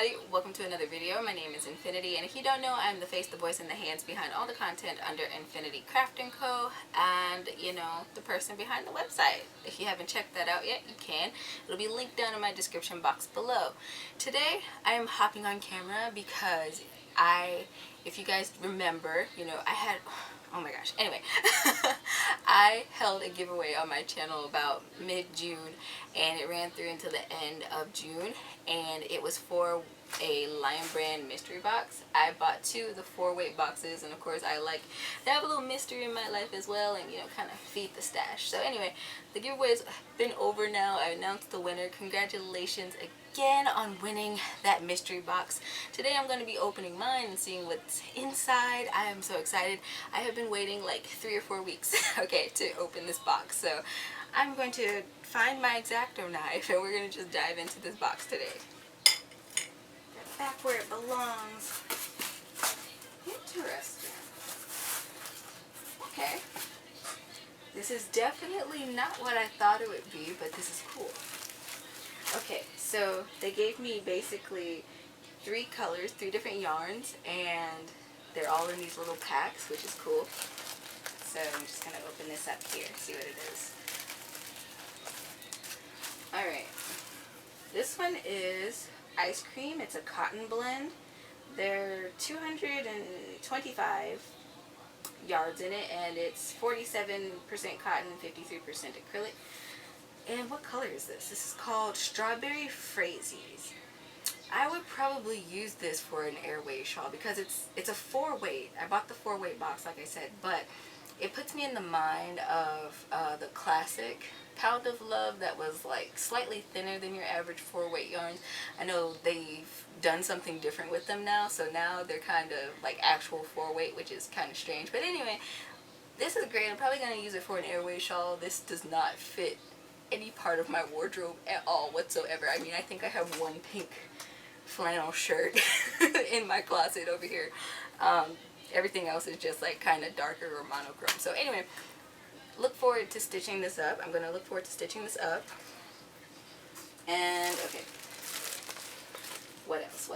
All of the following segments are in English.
everybody, welcome to another video. My name is Infiniti, and if you don't know, I'm the face, the voice, and the hands behind all the content under Infiniti Craft & Co. and, the person behind the website. If you haven't checked that out yet, you can. It'll be linked down in my description box below. Today, I am hopping on camera because if you guys remember, I had, oh my gosh, anyway, I held a giveaway on my channel about mid-June, and it ran through until the end of June, and it was for a Lion Brand mystery box. I bought two of the 4-weight boxes, and of course I like to have a little mystery in my life as well, and kind of feed the stash. So anyway, the giveaway's been over now. I announced the winner. Congratulations again on winning that mystery box. Today I'm going to be opening mine and seeing what's inside. I am so excited. I have been waiting like 3 or 4 weeks okay, to open this box. So I'm going to find my X-Acto knife and we're going to just dive into this box today. Get back where it belongs. Interesting. Okay. This is definitely not what I thought it would be, but this is cool. Okay, so they gave me basically 3 colors, 3 different yarns, and they're all in these little packs, which is cool. So I'm just going to open this up here, see what it is. Alright, this one is ice cream. It's a cotton blend. There are 225 yards in it, and it's 47% cotton, 53% acrylic. And what color is this? This is called Strawberry Phrases. I would probably use this for an airway shawl because it's a 4-weight. I bought the 4-weight box, like I said, but it puts me in the mind of the classic Pound of Love that was like slightly thinner than your average 4-weight yarns. I know they've done something different with them now, so now they're kind of like actual 4-weight, which is kind of strange. But anyway, this is great. I'm probably going to use it for an airway shawl. This does not fit any part of my wardrobe at all whatsoever. I mean, I think I have one pink flannel shirt in my closet over here. Everything else is just like kind of darker or monochrome. So anyway, look forward to stitching this up. I'm going to look forward to stitching this up. And okay, what else?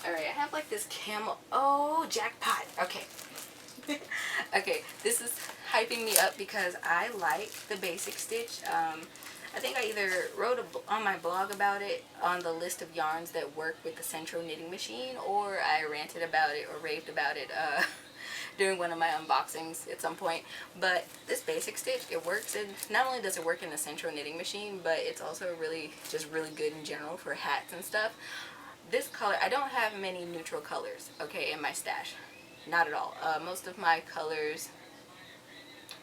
Alright, I have like this camel. Oh, jackpot. Okay. Okay, this is hyping me up because I like the basic stitch. I think I either wrote on my blog about it on the list of yarns that work with the Centro knitting machine, or I ranted about it or raved about it during one of my unboxings at some point. But this basic stitch, it works, and not only does it work in the Centro knitting machine, but it's also really good in general for hats and stuff. This color, I don't have many neutral colors, okay, in my stash. Not at all. Most of my colors,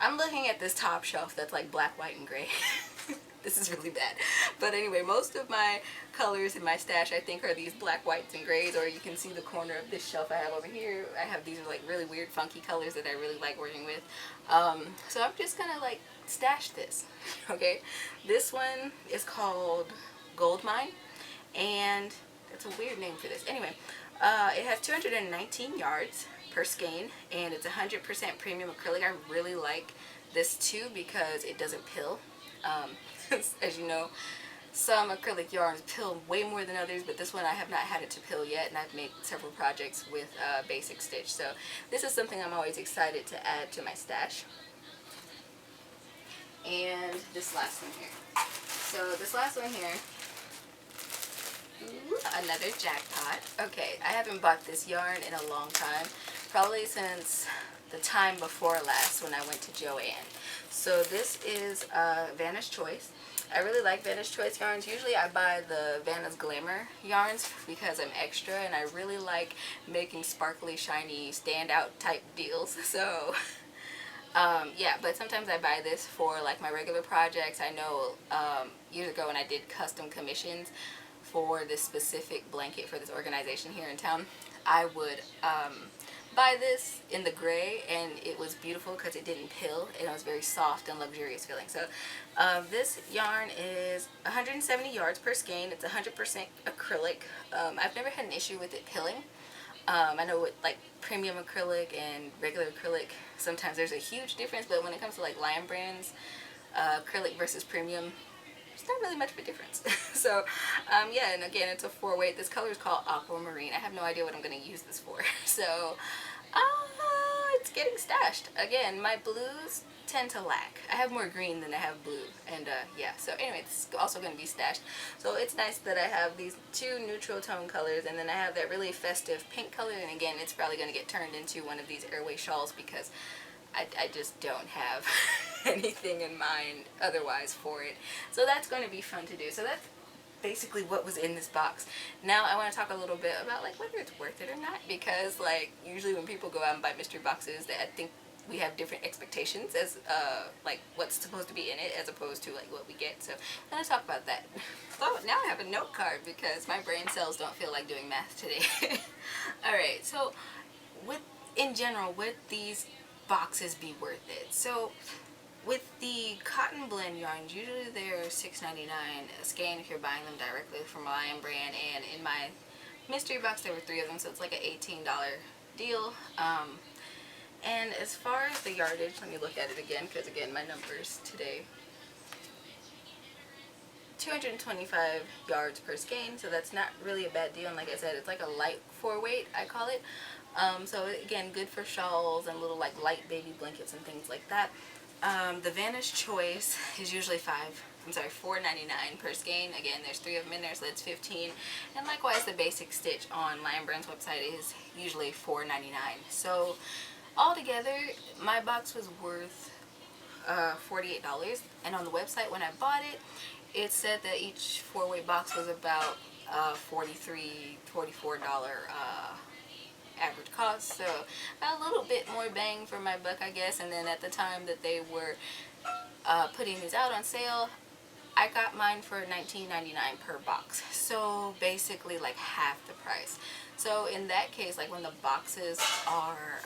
I'm looking at this top shelf that's like black, white, and gray. This is really bad. But anyway, most of my colors in my stash, I think, are these black, whites, and grays, or you can see the corner of this shelf I have over here. I have these like really weird, funky colors that I really like working with. So I'm just gonna like stash this, okay? This one is called Gold Mine, and that's a weird name for this. Anyway, it has 219 yards per skein, and it's 100% premium acrylic. I really like this too because it doesn't pill. As you know, some acrylic yarns pill way more than others, but this one I have not had it to pill yet, and I've made several projects with basic stitch. So this is something I'm always excited to add to my stash. And this last one here. So this last one here, ooh, another jackpot. Okay, I haven't bought this yarn in a long time, probably since the time before last when I went to Joann. So this is Vanna's Choice. I really like Vanna's Choice yarns. Usually I buy the Vanna's Glamour yarns because I'm extra and I really like making sparkly, shiny, standout type deals. So yeah, but sometimes I buy this for like my regular projects. I know years ago when I did custom commissions for this specific blanket for this organization here in town, I would buy this in the gray, and it was beautiful because it didn't pill, and it was very soft and luxurious feeling. So this yarn is 170 yards per skein. It's 100% acrylic. I've never had an issue with it pilling. I know with like premium acrylic and regular acrylic, sometimes there's a huge difference, but when it comes to like Lion Brands acrylic versus premium, it's not really much of a difference. So yeah, and again, it's a 4-weight. This color is called Aquamarine. I have no idea what I'm going to use this for. So it's getting stashed. Again, my blues tend to lack. I have more green than I have blue, and yeah, so anyway, it's also going to be stashed. So it's nice that I have these 2 neutral tone colors, and then I have that really festive pink color, and again, it's probably going to get turned into one of these airway shawls because I just don't have anything in mind otherwise for it. So that's going to be fun to do. So that's basically what was in this box. Now I want to talk a little bit about like whether it's worth it or not, because like usually when people go out and buy mystery boxes, I think we have different expectations as like what's supposed to be in it as opposed to like what we get. So I'm going to talk about that. So now I have a note card because my brain cells don't feel like doing math today. Alright, so in general, would these boxes be worth it? So with the cotton blend yarns, usually they're $6.99 a skein if you're buying them directly from Lion brand, and in my mystery box there were 3 of them, so it's like an $18 deal. And as far as the yardage, let me look at it again because again my numbers today, 225 yards per skein, so that's not really a bad deal, and like I said, it's like a light 4-weight, I call it. So again, good for shawls and little like light baby blankets and things like that. The Vanish Choice is usually $4.99 per skein. Again, there's 3 of them in there, so that's $15. And likewise, the basic stitch on Lion Brand's website is usually $4.99. So altogether, my box was worth $48. And on the website when I bought it, it said that each 4-weight box was about $44 average cost, so a little bit more bang for my buck, I guess. And then at the time that they were putting these out on sale, I got mine for $19.99 per box, so basically like half the price. So in that case, like when the boxes are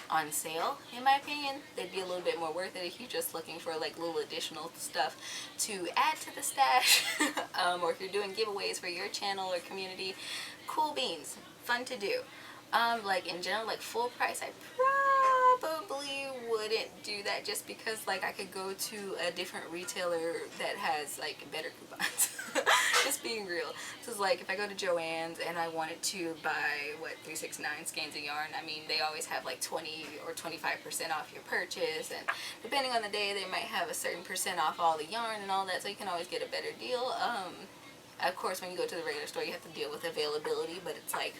on sale, in my opinion, they'd be a little bit more worth it if you're just looking for like little additional stuff to add to the stash or if you're doing giveaways for your channel or community. Cool beans, fun to do. Like in general, like full price, I probably wouldn't do that just because like I could go to a different retailer that has like better coupons. Just being real. So it's like if I go to Joann's and I wanted to buy what 369 skeins of yarn, I mean they always have like 20 or 25% off your purchase, and depending on the day they might have a certain percent off all the yarn and all that, so you can always get a better deal. Of course when you go to the regular store you have to deal with availability, but it's like,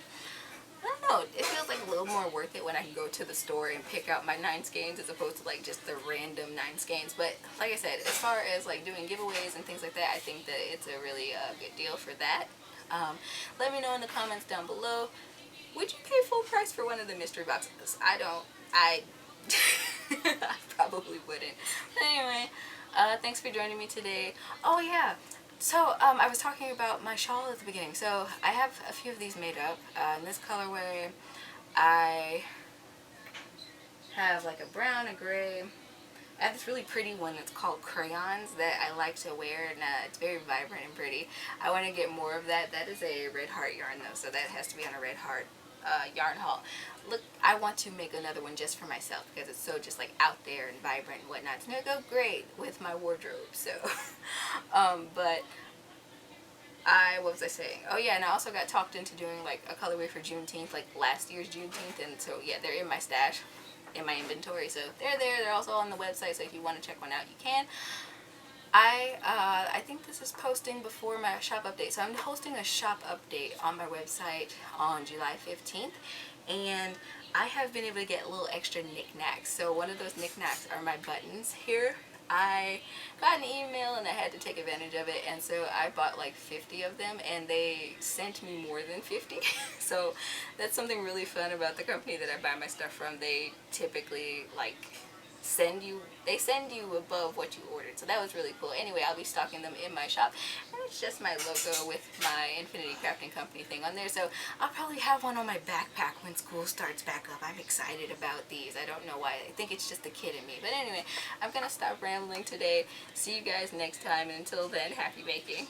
I don't know, it feels like a little more worth it when I can go to the store and pick out my 9 skeins as opposed to like just the random 9 skeins. But like I said, as far as like doing giveaways and things like that, I think that it's a really good deal for that. Let me know in the comments down below, would you pay full price for one of the mystery boxes? I probably wouldn't. But anyway, thanks for joining me today. Oh yeah, so I was talking about my shawl at the beginning. So I have a few of these made up. In this colorway, I have like a brown, a gray. I have this really pretty one that's called Crayons that I like to wear, and it's very vibrant and pretty. I want to get more of that. That is a Red Heart yarn though, so that has to be on a Red Heart yarn haul. Look, I want to make another one just for myself because it's so just like out there and vibrant and whatnot. It's gonna go great with my wardrobe. So, but what was I saying? Oh yeah, and I also got talked into doing like a colorway for Juneteenth, like last year's Juneteenth, and so yeah, they're in my stash, in my inventory. So they're there. They're also on the website. So if you want to check one out, you can. I think this is posting before my shop update. So I'm hosting a shop update on my website on July 15th. And I have been able to get little extra knickknacks. So one of those knickknacks are my buttons here. I got an email and I had to take advantage of it, and so I bought like 50 of them, and they sent me more than 50. So that's something really fun about the company that I buy my stuff from. They typically like send you above what you ordered, so that was really cool. Anyway, I'll be stocking them in my shop, and it's just my logo with my Infiniti Crafting Company thing on there. So I'll probably have one on my backpack when school starts back up. I'm excited about these. I don't know why. I think it's just the kid in me. But anyway, I'm gonna stop rambling today. See you guys next time, and until then, happy baking.